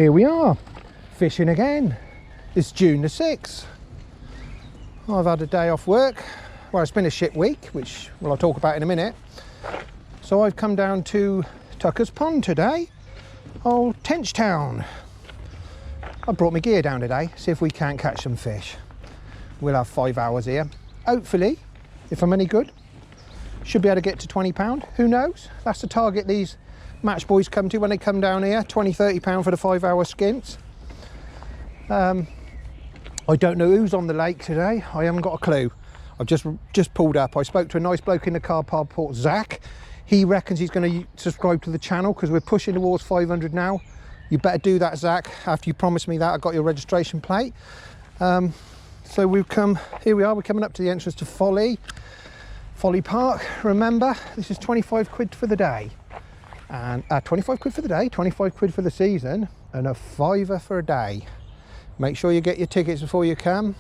here we are, fishing again. It's June the 6th. I've had a day off work. Well, it's been a shit week, which I'll talk about in a minute. So I've come down to Tucker's Pond today, old Tench town. I brought my gear down today, see if we can't catch some fish. We'll have 5 hours here. Hopefully, if I'm any good, should be able to get to £20. Who knows? That's the target these match boys come to when they come down here, £20–30 for the 5 hour skints. I don't know who's on the lake today. I haven't got a clue. I've just pulled up. I spoke to a nice bloke in the car park, Zach. He reckons he's going to subscribe to the channel because we're pushing towards 500 now. You better do that, Zach, after you promised me that. I got your registration plate. So we've come, here we are, we're coming up to the entrance to Folly Park. Remember, this is 25 quid for the day. And 25 quid for the day, 25 quid for the season, and a fiver for a day. Make sure you get your tickets before you come.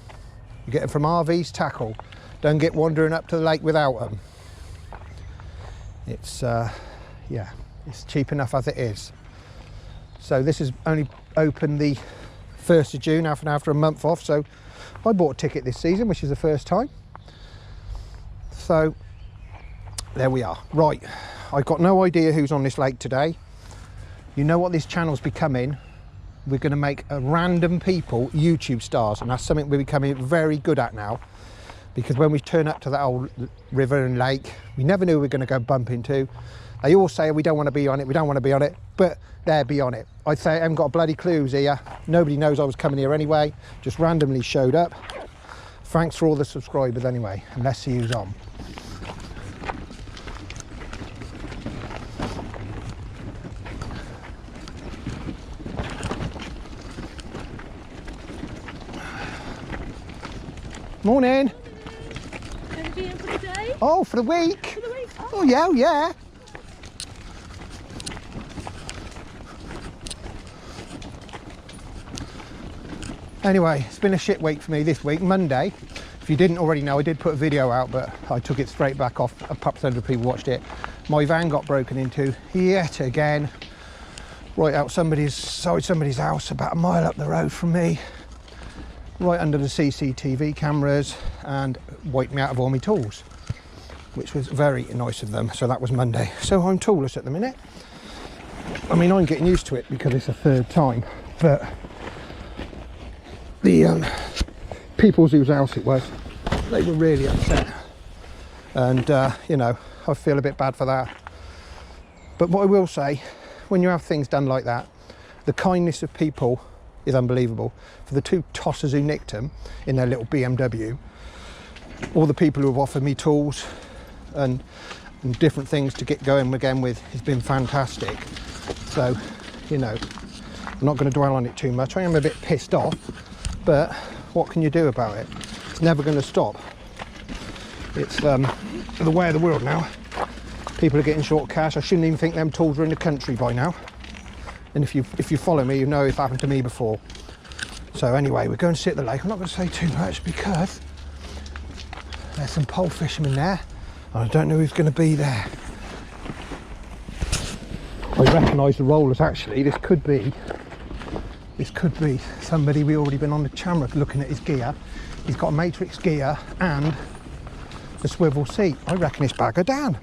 You get them from RV's Tackle. Don't get wandering up to the lake without them. It's, yeah, it's cheap enough as it is. So this is only open the 1st of June, after a month off. So I bought a ticket this season, which is the first time. So there we are. Right, I've got no idea who's on this lake today. You know what this channel's becoming? We're going to make random people YouTube stars, and that's something we're becoming very good at now, because when we turn up to that old river and lake, we never knew we were going to go bump into. They all say we don't want to be on it, we don't want to be on it, but they'll be on it. I'd say I haven't got a bloody clue who's here. Nobody knows I was coming here anyway, just randomly showed up. Thanks for all the subscribers anyway, and let's see who's on. Morning. Energy in for the day? Oh, for the week? For the week? Oh yeah, oh yeah. Anyway, it's been a shit week for me this week. Monday, if you didn't already know, I did put a video out, but I took it straight back off. Perhaps 100 people watched it. My van got broken into yet again, right outside somebody's house, about a mile up the road from me, right under the CCTV cameras, and wiped me out of all my tools, which was very nice of them. So that was Monday. So I'm toolless at the minute. I mean, I'm getting used to it because it's a third time, but the people whose house it was, they were really upset, and you know, I feel a bit bad for that. But what I will say, when you have things done like that, the kindness of people is unbelievable. For the two tossers who nicked them in their little BMW, all the people who have offered me tools and different things to get going again with, has been fantastic. So, you know, I'm not going to dwell on it too much. I am a bit pissed off, but what can you do about it? It's never going to stop. It's the way of the world now. People are getting short cash. I shouldn't even think them tools are in the country by now. And if you follow me, you know it's happened to me before. So anyway, we're going to sit at the lake. I'm not going to say too much because there's some pole fishermen there, and I don't know who's going to be there. I recognise the rollers actually. This could be somebody we already been on the camera looking at his gear. He's got a matrix gear and the swivel seat. I reckon it's Bagger Dan.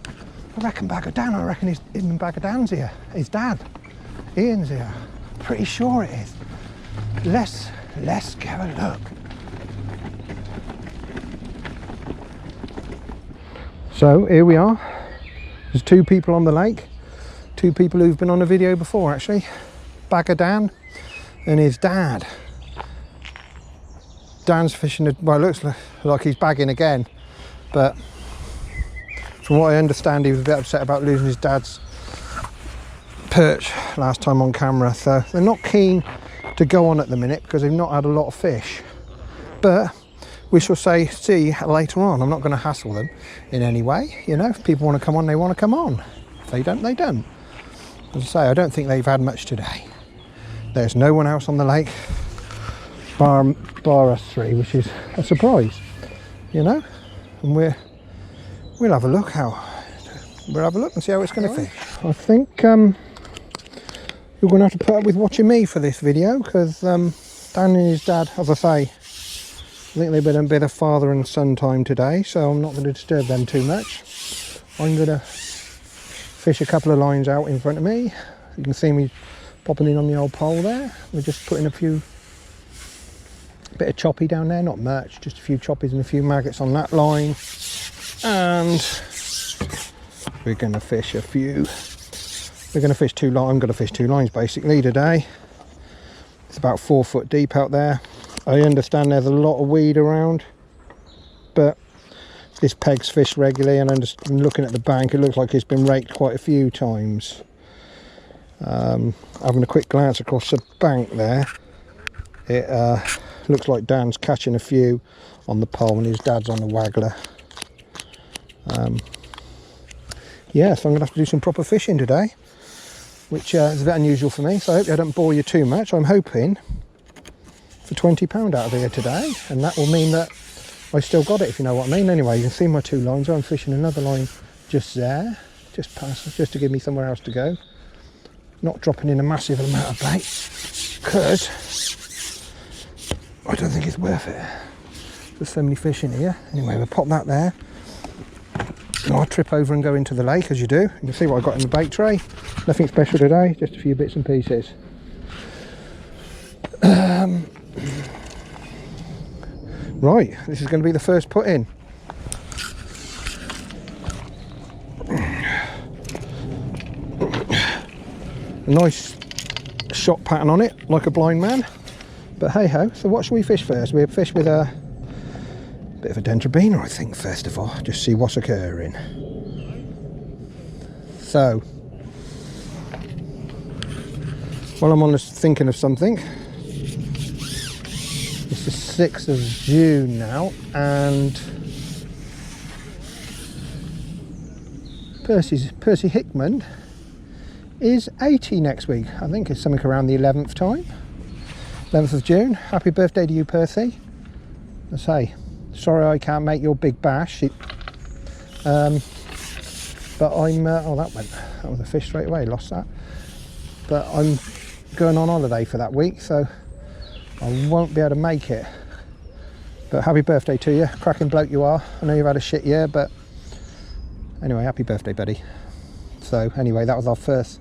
I reckon it's even Bagger Dan's here. His dad. Ian's here. Pretty sure it is. Let's give a look. So here we are. There's two people on the lake. Two people who've been on a video before actually. Bagger Dan and his dad. Dan's fishing, well, it looks like he's bagging again, but from what I understand, he was a bit upset about losing his dad's perch last time on camera, so they're not keen to go on at the minute because they've not had a lot of fish, but we shall see later on. I'm not going to hassle them in any way. You know, if people want to come on, they want to come on. If they don't, they don't. As I say, I don't think they've had much today. There's no one else on the lake bar us three, which is a surprise, you know. And we'll have a look and see how it's going to fish. I think You're going to have to put up with watching me for this video, because Dan and his dad, as I say, I think they've been a bit of father and son time today, so I'm not going to disturb them too much. I'm going to fish a couple of lines out in front of me. You can see me popping in on the old pole there. We're just putting a bit of choppy down there, not much, just a few choppies and a few maggots on that line. And we're going to fish I'm going to fish two lines basically today. It's about 4 foot deep out there. I understand there's a lot of weed around, but this peg's fished regularly, and I'm looking at the bank, it looks like it's been raked quite a few times. Having a quick glance across the bank there, it looks like Dan's catching a few on the pole and his dad's on the waggler. Yeah, so I'm going to have to do some proper fishing today, which is a bit unusual for me, so I hope I don't bore you too much. I'm hoping for £20 out of here today, and that will mean that I still got it, if you know what I mean. Anyway, you can see my two lines. I'm fishing another line just there, just past, just to give me somewhere else to go. Not dropping in a massive amount of bait, because I don't think it's worth it. There's so many fish in here. Anyway, we'll pop that there. And I'll trip over and go into the lake, as you do. You can see what I got in the bait tray. Nothing special today, just a few bits and pieces. Right, this is going to be the first put in. A nice shot pattern on it, like a blind man. But hey ho, so what should we fish first? We'll fish with a bit of a dendrobina, I think, first of all, just see what's occurring. So, while I'm on this thinking of something, it's the 6th of June now, and Percy Hickman is 80 next week. I think it's something around the 11th time, 11th of June. Happy birthday to you, Percy. I say, sorry I can't make your big bash. But I'm, oh, that was a fish straight away, lost that. But I'm going on holiday for that week, so I won't be able to make it. But happy birthday to you, cracking bloke you are. I know you've had a shit year, but anyway, happy birthday, buddy. So anyway, that was our first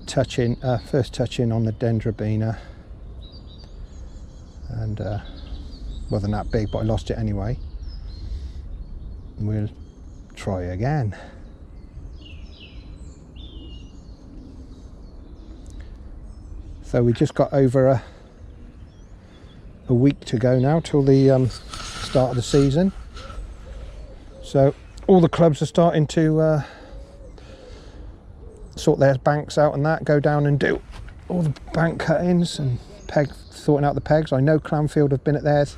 touch in on the dendrobina, and wasn't that big, but I lost it anyway. We'll try again. So we just got over a week to go now till the start of the season. So all the clubs are starting to sort their banks out and that, go down and do all the bank cuttings and sorting out the pegs. I know Clanfield have been at theirs.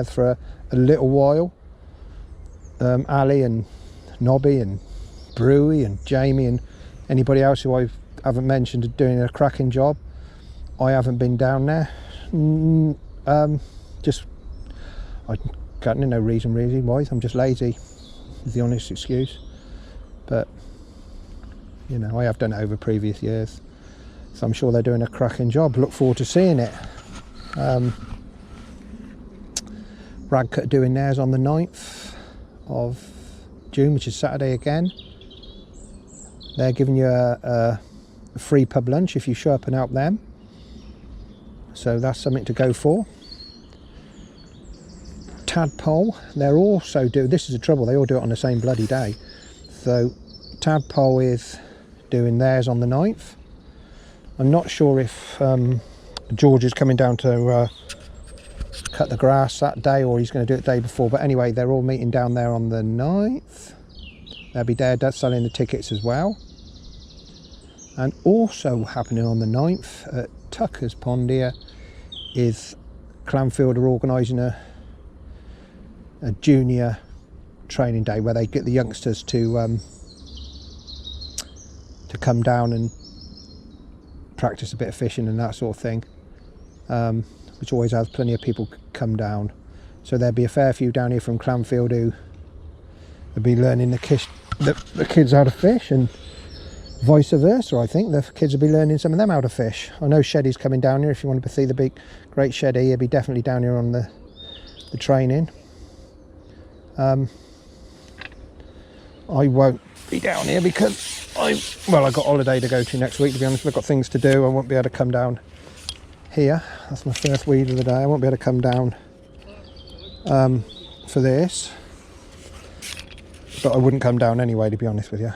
For a little while. Ali and Nobby and Brewy and Jamie and anybody else who I haven't mentioned are doing a cracking job. I haven't been down there. Just I got no reason really why. I'm just lazy, is the honest excuse. But you know, I have done it over previous years, so I'm sure they're doing a cracking job. Look forward to seeing it. Radcut are doing theirs on the 9th of June, which is Saturday again. They're giving you a free pub lunch if you show up and help them, so that's something to go for. Tadpole, they're also doing, this is the trouble, they all do it on the same bloody day. So Tadpole is doing theirs on the 9th. I'm not sure if George is coming down to cut the grass that day, or he's going to do it the day before, but anyway, they're all meeting down there on the 9th. They'll be there selling the tickets as well. And also happening on the 9th at Tucker's Pond here is Clanfield are organising a junior training day where they get the youngsters to come down and practice a bit of fishing and that sort of thing, which always has plenty of people come down. So there'll be a fair few down here from Clanfield who will be learning the kids how to fish, and vice versa, I think the kids will be learning some of them how to fish. I know Sheddy's coming down here. If you want to see the big great Sheddy, he'll be definitely down here on the training. I won't be down here because I've got holiday to go to next week, to be honest. I've got things to do. I won't be able to come down here. That's my first weed of the day. I won't be able to come down for this, but I wouldn't come down anyway, to be honest with you.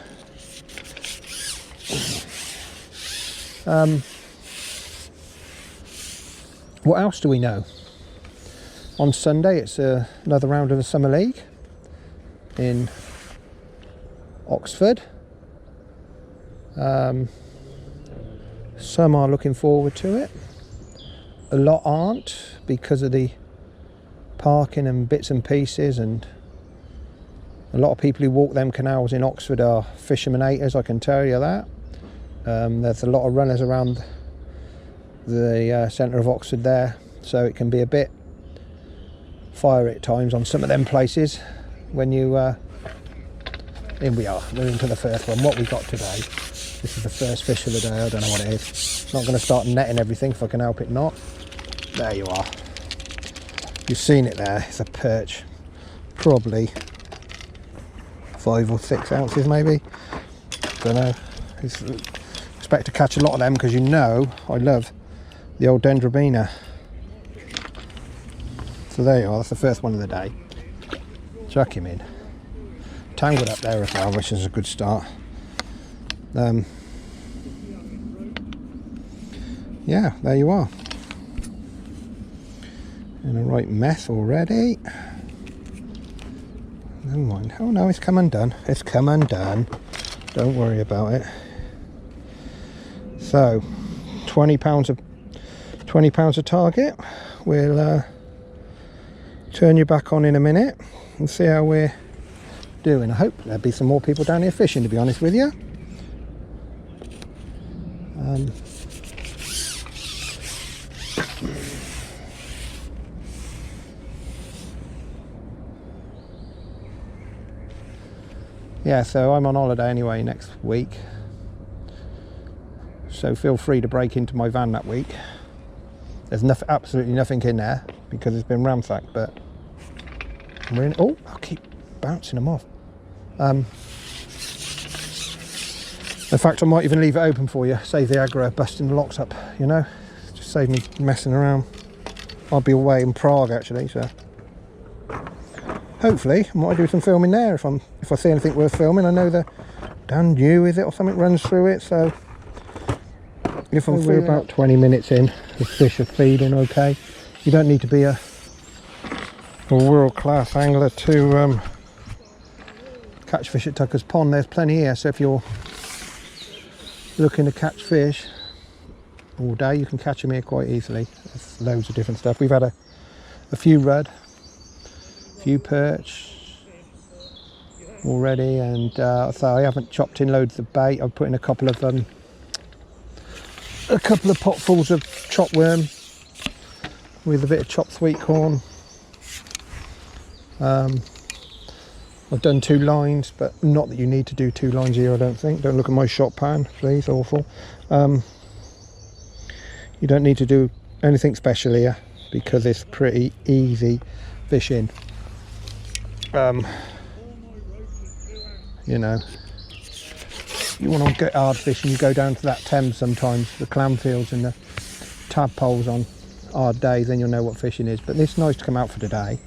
What else do we know? On Sunday it's another round of the Summer League in Oxford. Some are looking forward to it. A lot aren't, because of the parking and bits and pieces, and a lot of people who walk them canals in Oxford are fishermen haters, I can tell you that. There's a lot of runners around the centre of Oxford there, so it can be a bit fiery at times on some of them places. When you we're into the first one. What we got today, this is the first fish of the day. I don't know what it is. Not going to start netting everything if I can help it not. There you are, you've seen it there. It's a perch, probably 5 or 6 ounces maybe, don't know. Expect to catch a lot of them, because you know I love the old dendrobina. So there you are, that's the first one of the day. Chuck him in. Tangled up there as well, which is a good start. Yeah, there you are. In a right mess already. Never mind. Oh no, it's come undone. It's come undone. Don't worry about it. So, £20 a target. We'll turn you back on in a minute and see how we're doing. I hope there'll be some more people down here fishing, to be honest with you. Yeah, so I'm on holiday anyway next week, so feel free to break into my van that week. There's absolutely nothing in there because it's been ransacked, but we're in. Oh, I'll keep bouncing them off. In fact, I might even leave it open for you, save the aggro busting the locks up, you know, just save me messing around. I'll be away in Prague actually, so hopefully I might do some filming there if I see anything worth filming. I know the Dan New, is it, or something runs through it, so if I'm through about 20 minutes in, the fish are feeding okay. You don't need to be a world-class angler to catch fish at Tucker's Pond. There's plenty here, so if you're looking to catch fish all day, you can catch them here quite easily. There's loads of different stuff. We've had a few rudd, a few perch already, and so I haven't chopped in loads of bait. I've put in a couple of potfuls of chopped worm with a bit of chopped sweet corn. I've done 2 lines, but not that you need to do 2 lines here, I don't think. Don't look at my shot pan, please, awful. You don't need to do anything special here because it's pretty easy fishing. You know, you want to get hard fishing, you go down to that Thames sometimes, the clamfields and the tadpoles on hard days, then you'll know what fishing is. But it's nice to come out for today.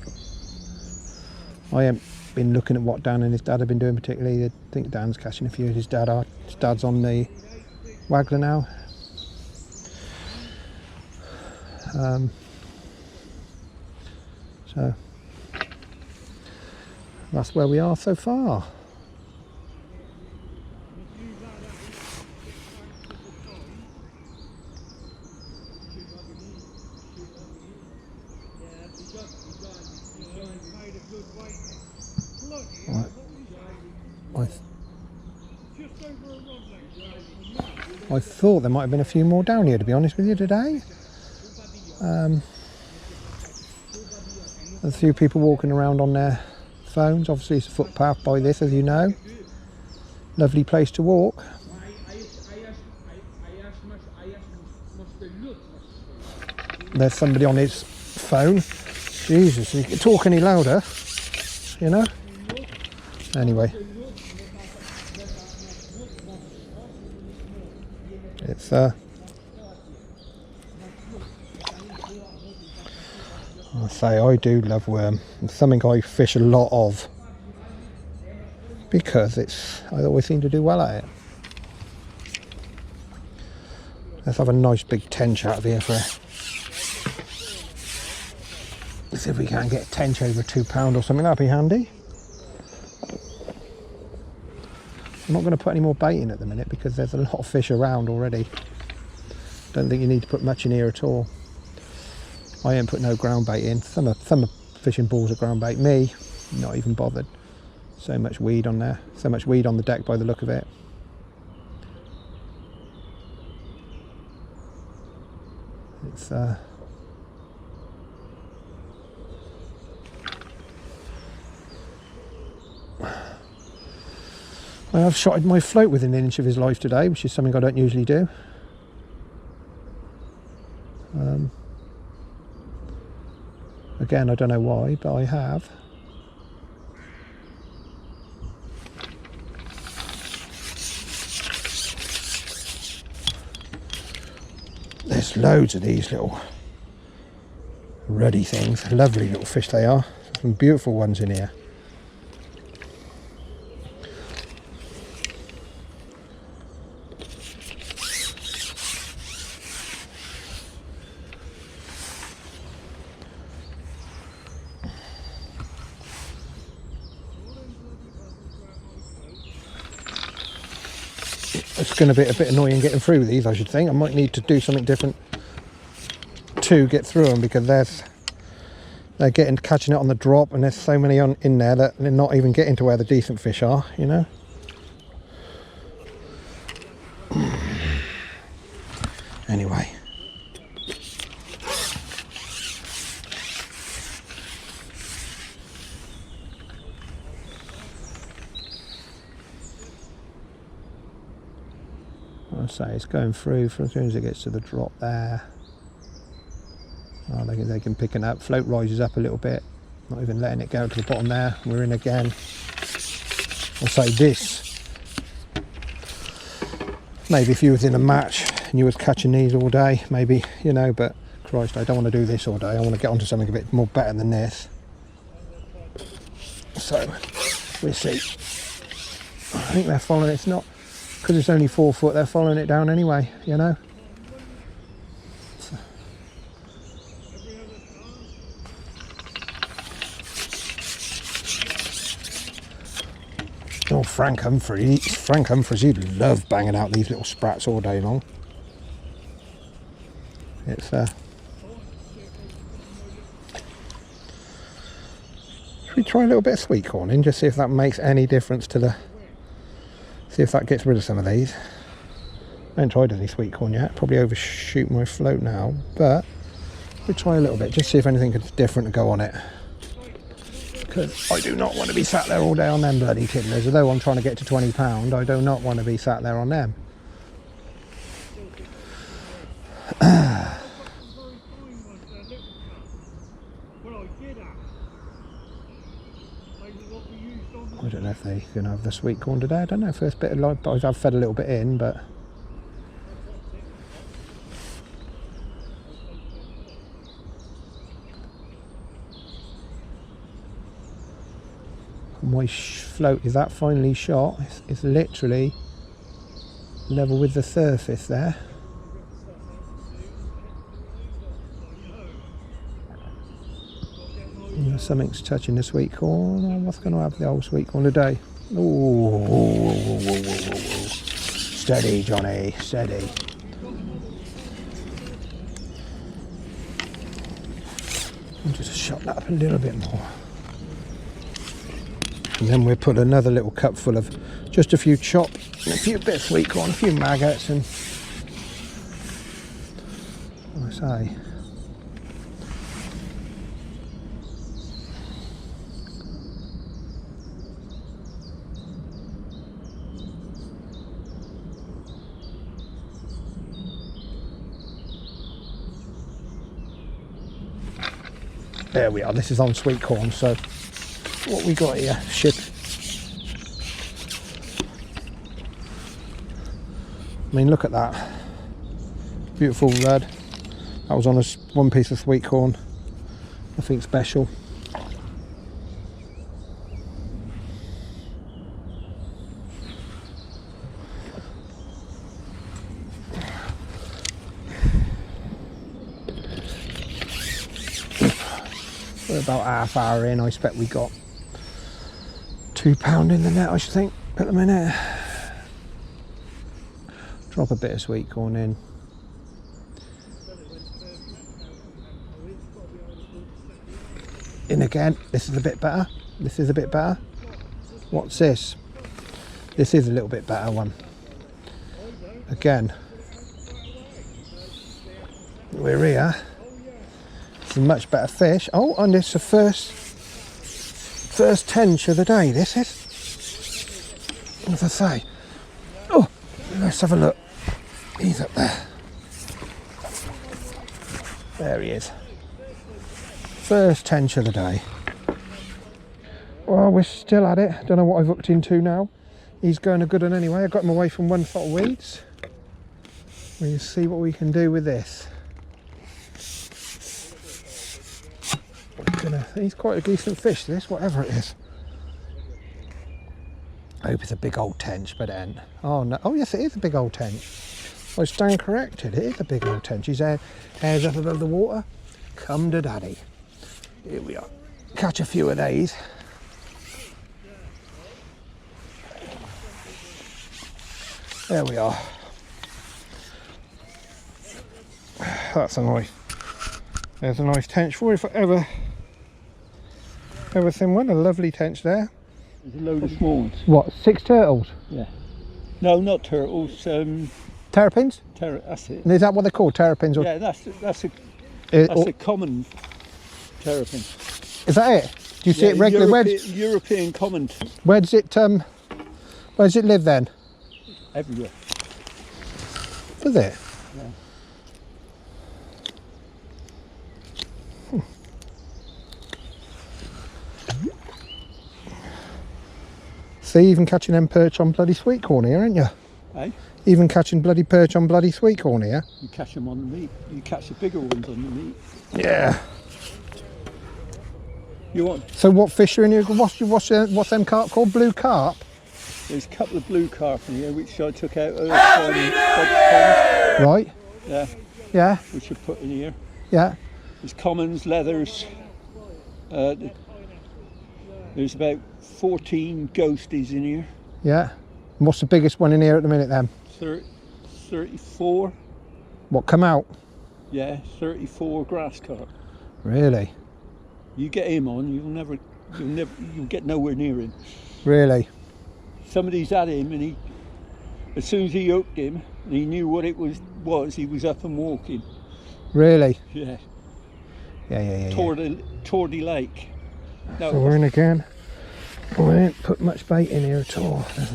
I haven't been looking at what Dan and his dad have been doing particularly. I think Dan's catching a few. His dad's on the waggler now. So that's where we are so far. I thought there might have been a few more down here, to be honest with you, today. There's a few people walking around on their phones. Obviously it's a footpath by this, as you know. Lovely place to walk. there's somebody on his phone. Jesus, you can talk any louder, you know? Anyway. It's I say I do love worm. It's something I fish a lot of because I always seem to do well at it. Let's have a nice big tench out of here for it. See if we can get a tench over £2 or something. That'd be handy. I'm not going to put any more bait in at the minute because there's a lot of fish around already. Don't think you need to put much in here at all. I ain't put no ground bait in. Some are fishing balls are ground bait. Me, not even bothered. So much weed on there. So much weed on the deck by the look of it. It's I have shotted my float within an inch of his life today, which is something I don't usually do. Again, I don't know why, but I have. There's loads of these little ruddy things. Lovely little fish they are. Some beautiful ones in here. It's going to be a bit annoying getting through these, I should think. I might need to do something different to get through them because they're catching it on the drop, and there's so many in there that they're not even getting to where the decent fish are, you know. Anyway. I say it's going through as soon as it gets to the drop there. Oh, they can pick it up. Float rises up a little bit, not even letting it go to the bottom there. We're in again. I'll say this, maybe if you was in a match and you was catching these all day, maybe, you know, but Christ, I don't want to do this all day. I want to get onto something a bit more better than this. So we'll see. I think they're following it. It's not because it's only 4 foot, they're following it down anyway, you know. Oh, Frank Humphreys, he'd love banging out these little sprats all day long. It's should we try a little bit of sweet corn in, just see if that makes any difference to the, see if that gets rid of some of these. I haven't tried any sweet corn yet, probably overshoot my float now, but we'll try a little bit, just see if anything is different to go on it. Because I do not want to be sat there all day on them bloody tiddlers. Although I'm trying to get to £20, I do not want to be sat there on them. I don't know if they're going to have the sweet corn today. I don't know, first bit of light, but I've fed a little bit in, but my float is that finely shot. It's literally level with the surface there. Something's touching the sweet corn. Oh, what's going to have the old sweet corn today? Oh, steady, Johnny, steady. I'll just shot that up a little bit more. And then we'll put another little cup full of just a few chop, and a few bit of sweet corn, a few maggots, and what I say. There we are, this is on sweet corn, so what we got here should... I mean, look at that. Beautiful red. That was on one piece of sweet corn. Nothing special. We're about half hour in. I expect we got £2 in the net, I should think, at the minute. Drop a bit of sweet corn in. In again. This is a bit better. This is a bit better. What's this? This is a little bit better one. Again. We're here. It's a much better fish. Oh, and it's the first tench of the day, this is. As I say. Oh, let's have a look. He's up there. There he is. First tench of the day. Well, we're still at it. Don't know what I've hooked into now. He's going a good one anyway. I got him away from one foot of weeds. We'll see what we can do with this. He's quite a decent fish, this, whatever it is. I hope it's a big old tench, but then. Oh no! Oh yes, it is a big old tench. I stand corrected. It is a big old tench. His hair's up above the water. Come to daddy. Here we are. Catch a few of these. There we are. That's a nice. There's a nice tench for you if I ever seen one. A lovely tench there. There's a load of small ones. What? 6 turtles? Yeah. No, not turtles. Terrapins? That's it. Is that what they're called? Terrapins? Or Yeah, that's a common terrapin. Is that it? Do you see it regularly? European common. Where does it live then? Everywhere. Does it? Yeah. See, even catching them perch on bloody sweet corn here, aren't you? Hey? Even catching bloody perch on bloody sweet corn here. You catch them on the meat. You catch the bigger ones on the meat. Yeah. You want? So what fish are in here? What's them carp called? Blue carp? There's a couple of blue carp in here, which I took out of the pond. Right. Yeah. Yeah. Which I put in here. Yeah. There's commons, leathers. There's about 14 ghosties in here. Yeah. And what's the biggest one in here at the minute then? 34. What come out? Yeah, 34 grass carp. Really? You get him on, you'll get nowhere near him. Really? Somebody's had him, and as soon as he hooked him, and he knew what it was, he was up and walking. Really? Yeah. Yeah. Tordy Lake. No, So we're in again. We didn't put much bait in here at all. There's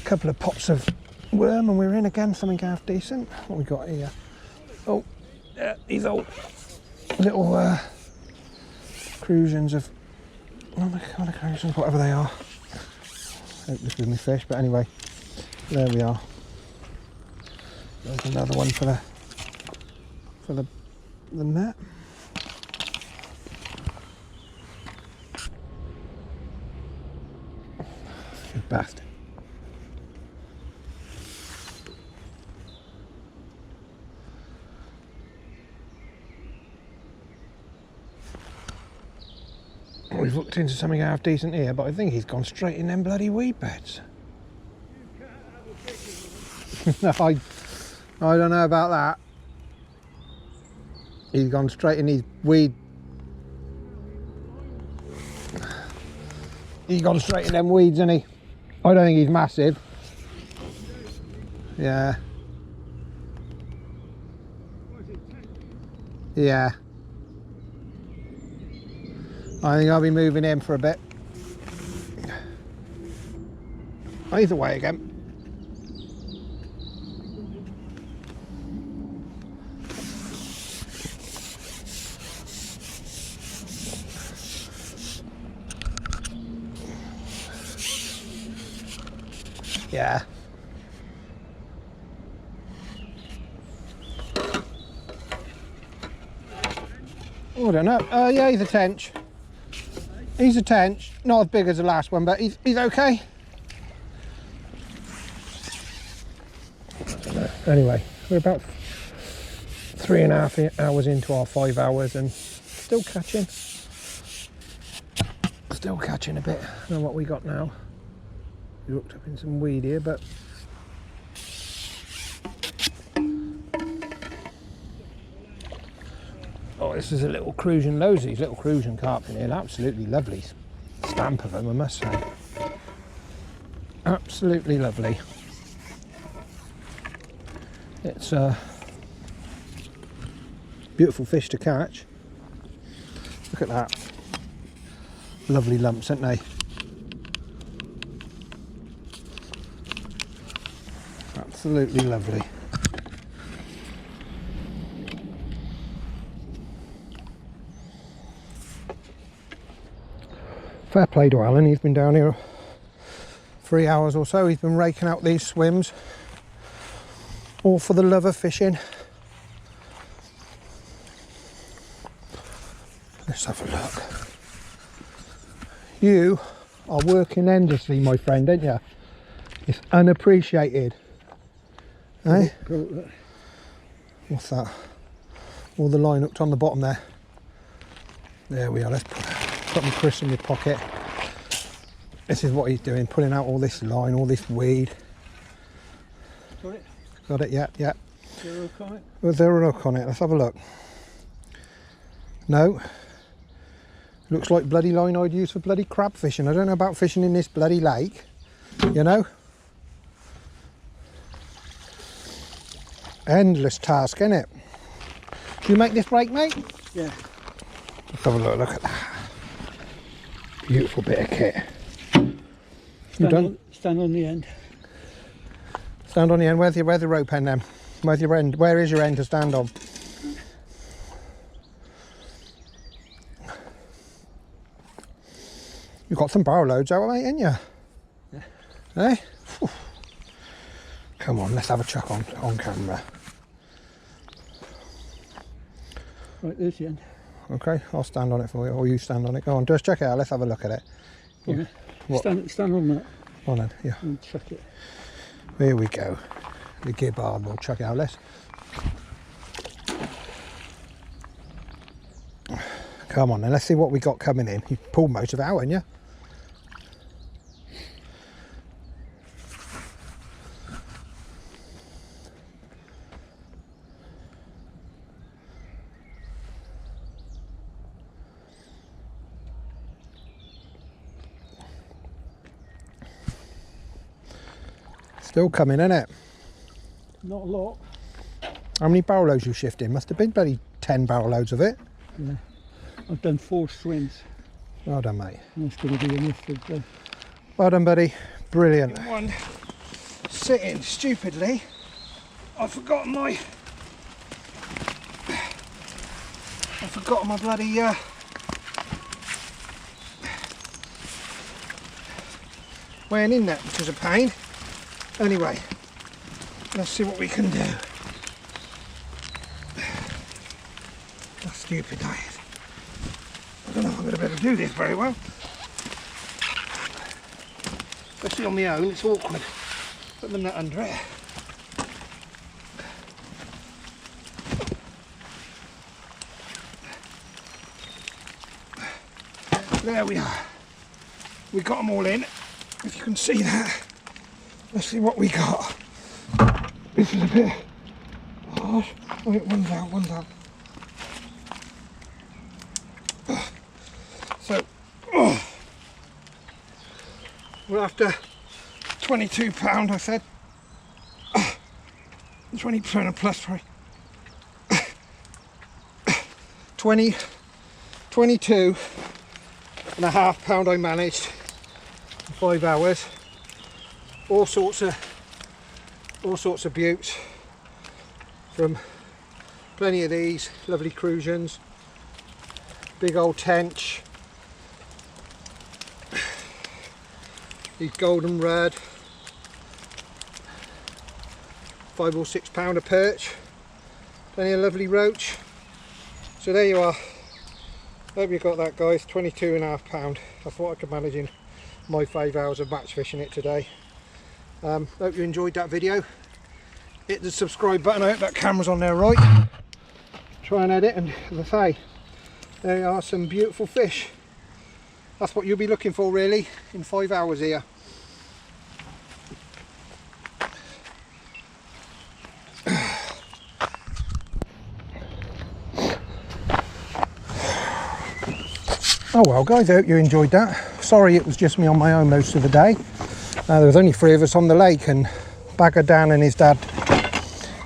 a couple of pots of worm and we're in again, something half decent. What we got here? Oh, yeah, these old little crucians of, oh my god, crucians, whatever they are. Hope this is my fish, but anyway, there we are. There's another one for the net. You bastard. We've looked into something half decent here, but I think he's gone straight in them bloody weed beds. No, I don't know about that. He's gone straight in his weed. He's gone straight in them weeds, hasn't he? I don't think he's massive. Yeah. Yeah. I think I'll be moving in for a bit. Either way again. Yeah. Oh, I don't know. Yeah, he's a tench. He's a tench. Not as big as the last one, but he's okay. Anyway, we're about 3.5 hours into our 5 hours and still catching. Still catching a bit. I don't know what we got now. We looked up in some weed here, but oh, this is a little crucian. Loads of these little crucian carp in here. Absolutely lovely stamp of them, I must say. Absolutely lovely. It's a beautiful fish to catch. Look at that. Lovely lumps, aren't they? Absolutely lovely. Fair play to Alan, he's been down here 3 hours or so. He's been raking out these swims, all for the love of fishing. Let's have a look. You are working endlessly, my friend, aren't you? It's unappreciated. Eh? What's that? All the line hooked on the bottom there. There we are. Let's put my Chris in my pocket. This is what he's doing, pulling out all this line, all this weed. Got it? Got it, yeah, yeah. Is there a hook on it? Was there a hook on it? Let's have a look. No. Looks like bloody line I'd use for bloody crab fishing. I don't know about fishing in this bloody lake, you know. Endless task, isn't it? Do you make this break, mate? Yeah. Let's have a look at that. Beautiful bit of kit. Stand on the end. Stand on the end. Where's the rope end then? Where's your end? Where is your end to stand on? You've got some barrel loads out, mate, ain't you? Yeah. Eh? Whew. Come on, let's have a chuck on camera. Right, there's the end. Okay, I'll stand on it for you, or you stand on it. Go on, just check it out. Let's have a look at it. Okay. What? Stand on that On then, yeah. and check it. Here we go. The gibbard, we'll chuck it out. Let's. Come on then, let's see what we got coming in. You pulled most of it out, haven't you? Still coming, isn't it? Not a lot. How many barrel loads you shifting? Must have been bloody 10 barrel loads of it. Yeah. I've done 4 swims. Well done, mate. That's going to be enough for today. Well done, buddy. Brilliant. One sitting stupidly. I've forgotten my bloody weighing in net, which is a pain. Anyway, let's see what we can do. That's stupid, that is. I don't know if I'm going to be able to do this very well. Especially on my own, it's awkward. Put the net under it. There we are. We got them all in. If you can see that. Let's see what we got. This is a bit hard. Wait, one down. So, we're after £22, I said. 20% of plus, sorry. 22.5 I managed in 5 hours. All sorts of buttes, from plenty of these lovely crucians, big old tench, these golden red, 5 or 6 pounder perch, plenty of lovely roach. So there you are. Hope you got that, guys. 22.5 pound. I thought I could manage in my 5 hours of match fishing it today. Hope you enjoyed that video. Hit the subscribe button. I hope that camera's on there right. Try and edit, and as I say, there are some beautiful fish. That's what you'll be looking for really in 5 hours here. Oh well guys, I hope you enjoyed that. Sorry it was just me on my own most of the day. There was only 3 of us on the lake, and Bagger Dan and his dad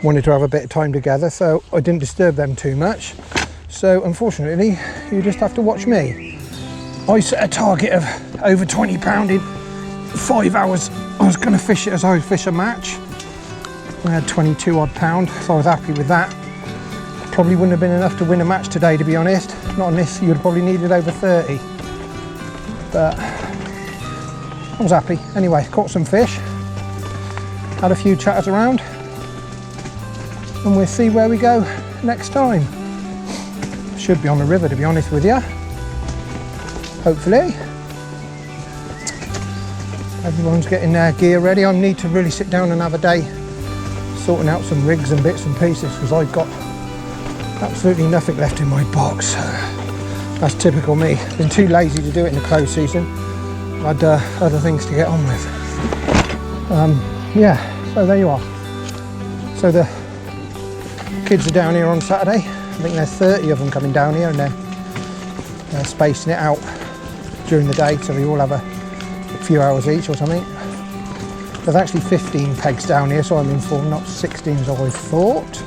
wanted to have a bit of time together, so I didn't disturb them too much. So unfortunately you just have to watch me. I set a target of over 20 pound in 5 hours. I was going to fish it as I would fish a match. I had 22 odd pound, so I was happy with that. Probably wouldn't have been enough to win a match today, to be honest. Not on this, you'd probably needed over 30. But I was happy. Anyway, caught some fish, had a few chatters around, and we'll see where we go next time. Should be on the river, to be honest with you. Hopefully. Everyone's getting their gear ready. I need to really sit down and have a day sorting out some rigs and bits and pieces, because I've got absolutely nothing left in my box. That's typical me. Been too lazy to do it in the close season. I'd other things to get on with. Yeah, so there you are. So the kids are down here on Saturday. I think there's 30 of them coming down here, and they're spacing it out during the day, so we all have a few hours each or something. There's actually 15 pegs down here, so I'm informed, not 16 as I thought.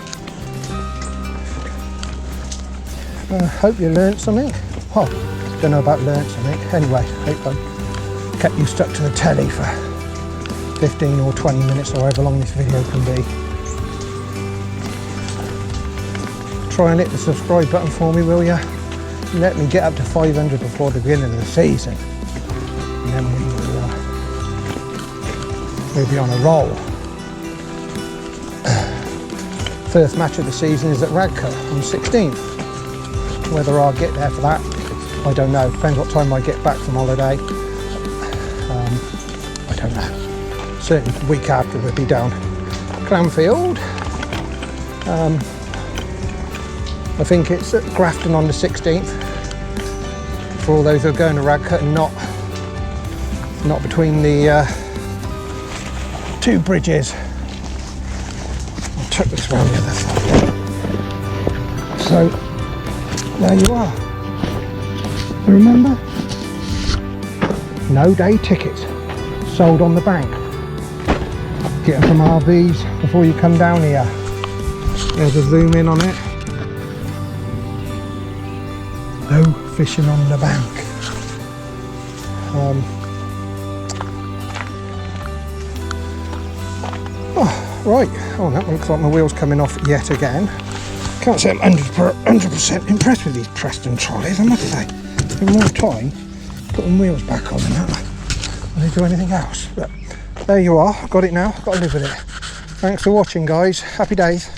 Hope you learnt something. Oh, don't know about learnt something. Anyway, hope I kept you stuck to the telly for 15 or 20 minutes, or however long this video can be. Try and hit the subscribe button for me, will you? Let me get up to 500 before the beginning of the season, and then we'll be on a roll. First match of the season is at Radcut on 16th. Whether I'll get there for that, I don't know. Depends what time I get back from holiday. I don't know. Certainly the week after we'll be down Clanfield. I think it's at Grafton on the 16th. For all those who are going to Radcut and not between the 2 bridges. I'll chuck this around the other side. So there you are. Remember? No day tickets. Sold on the bank. Get them from RVs before you come down here. There's a zoom in on it. No fishing on the bank. Right. Oh, that looks like my wheel's coming off yet again. Can't say I'm 100% impressed with these Preston trolleys, I must say. In more time, putting wheels back on than that. I didn't do anything else. But there you are, got it now, got to live with it. Thanks for watching, guys. Happy days.